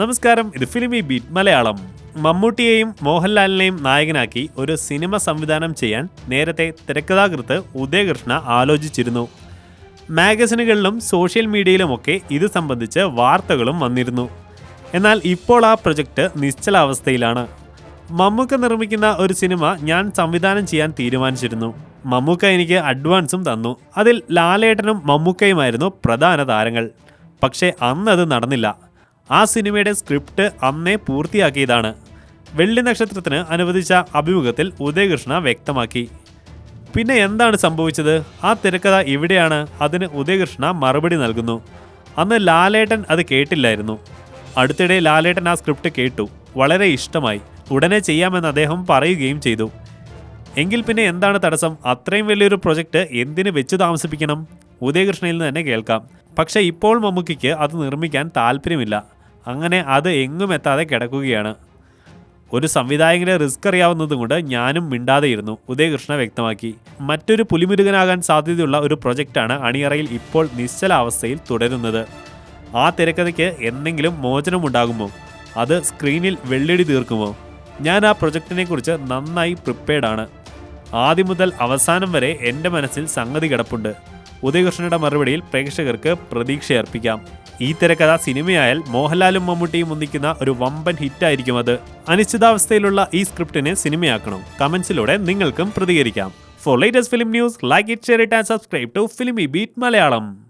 നമസ്കാരം, ഇത് ഫിലിമി ബീറ്റ് മലയാളം. മമ്മൂട്ടിയെയും മോഹൻലാലിനെയും നായകനാക്കി ഒരു സിനിമ സംവിധാനം ചെയ്യാൻ നേരത്തെ തിരക്കഥാകൃത്ത് ഉദയകൃഷ്ണ ആലോചിച്ചിരുന്നു. മാഗസിനുകളിലും സോഷ്യൽ മീഡിയയിലുമൊക്കെ ഇത് സംബന്ധിച്ച് വാർത്തകളും വന്നിരുന്നു. എന്നാൽ ഇപ്പോൾ ആ പ്രൊജക്റ്റ് നിശ്ചലാവസ്ഥയിലാണ്. മമ്മൂക്ക നിർമ്മിക്കുന്ന ഒരു സിനിമ ഞാൻ സംവിധാനം ചെയ്യാൻ തീരുമാനിച്ചിരുന്നു. മമ്മൂക്ക എനിക്ക് അഡ്വാൻസും തന്നു. അതിൽ ലാലേട്ടനും മമ്മൂക്കയുമായിരുന്നു പ്രധാന താരങ്ങൾ. പക്ഷേ അന്നത് നടന്നില്ല. ആ സിനിമയുടെ സ്ക്രിപ്റ്റ് അന്നേ പൂർത്തിയാക്കിയതാണ്. വെള്ളി നക്ഷത്രത്തിന് അനുവദിച്ച അഭിമുഖത്തിൽ ഉദയകൃഷ്ണ വ്യക്തമാക്കി. പിന്നെ എന്താണ് സംഭവിച്ചത്? ആ തിരക്കഥ എവിടെയാണ്? അതിന് ഉദയകൃഷ്ണ മറുപടി നൽകുന്നു. അന്ന് ലാലേട്ടൻ അത് കേട്ടില്ലായിരുന്നു. അടുത്തിടെ ലാലേട്ടൻ ആ സ്ക്രിപ്റ്റ് കേട്ടു. വളരെ ഇഷ്ടമായി. ഉടനെ ചെയ്യാമെന്ന് അദ്ദേഹം പറയുകയും ചെയ്തു. എങ്കിൽ പിന്നെ എന്താണ് തടസ്സം? അത്രയും വലിയൊരു പ്രൊജക്റ്റ് എന്തിന് വെച്ച് താമസിപ്പിക്കണം? ഉദയകൃഷ്ണയിൽ നിന്ന് തന്നെ കേൾക്കാം. പക്ഷേ ഇപ്പോൾ മമ്മൂക്കിക്ക് അത് നിർമ്മിക്കാൻ താല്പര്യമില്ല. അങ്ങനെ അത് എങ്ങും എത്താതെ കിടക്കുകയാണ്. ഒരു സംവിധായകന്റെ റിസ്ക് അറിയാവുന്നതുകൊണ്ട് ഞാനും മിണ്ടാതെയിരുന്നു, ഉദയകൃഷ്ണ വ്യക്തമാക്കി. മറ്റൊരു പുലിമുരുകനാകാൻ സാധ്യതയുള്ള ഒരു പ്രൊജക്റ്റാണ് അണിയറയിൽ ഇപ്പോൾ നിശ്ചലാവസ്ഥയിൽ തുടരുന്നത്. ആ തിരക്കഥയ്ക്ക് എന്തെങ്കിലും മോചനമുണ്ടാകുമോ? അത് സ്ക്രീനിൽ വെള്ളടി തീർക്കുമോ? ഞാൻ ആ പ്രൊജക്റ്റിനെ കുറിച്ച് നന്നായി പ്രിപ്പയർഡാണ്. ആദ്യം മുതൽ അവസാനം വരെ എൻ്റെ മനസ്സിൽ സംഗതി കിടപ്പുണ്ട്. ഉദയകൃഷ്ണയുടെ മറുപടിയിൽ പ്രേക്ഷകർക്ക് പ്രതീക്ഷയർപ്പിക്കാം. ഈ തിരക്കഥ സിനിമയായാൽ മോഹൻലാലും മമ്മൂട്ടിയും ഒന്നിക്കുന്ന ഒരു വമ്പൻ ഹിറ്റായിരിക്കും അത്. അനിശ്ചിതാവസ്ഥയിലുള്ള ഈ സ്ക്രിപ്റ്റിനെ സിനിമയാക്കണം. കമന്റ്സിലൂടെ നിങ്ങൾക്കും പ്രതികരിക്കാം. For latest film news, like it, share it and subscribe to Filmibeat Malayalam.